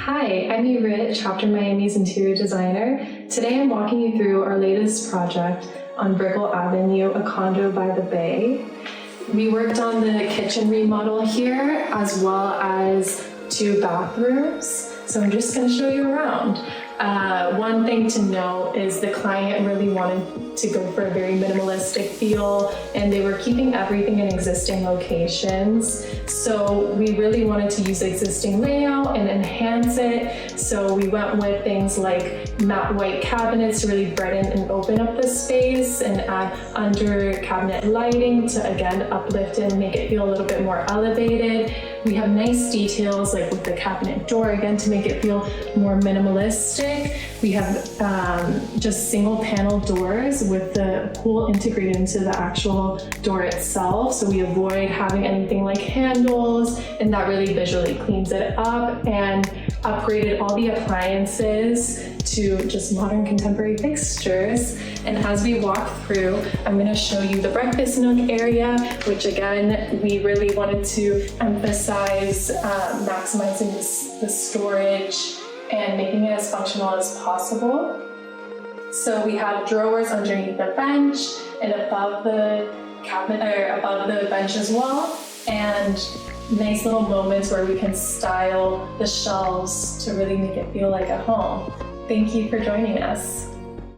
Hi, I'm Rit, Chapter Miami's interior designer. Today I'm walking you through our latest project on Brickell Avenue, a condo by the bay. We worked on the kitchen remodel here as well as 2 bathrooms. So I'm just going to show you around. One thing to note is the client really wanted to go for a very minimalistic feel, and they were keeping everything in existing locations. So we really wanted to use existing layout and enhance it. So we went with things like matte white cabinets to really brighten and open up the space, and add under cabinet lighting to again uplift it and make it feel a little bit more elevated. We have nice details like with the cabinet door again to make it feel more minimalistic. We have just single panel doors with the pool integrated into the actual door itself, so we avoid having anything like handles, and that really visually cleans it up, and upgraded all the appliances to just modern contemporary fixtures. And as we walk through, I'm going to show you the breakfast nook area, which again we really wanted to emphasize maximizing the storage and making it as functional as possible. So we have drawers underneath the bench and above the cabinet, or above the bench as well, and nice little moments where we can style the shelves to really make it feel like a home. Thank you for joining us.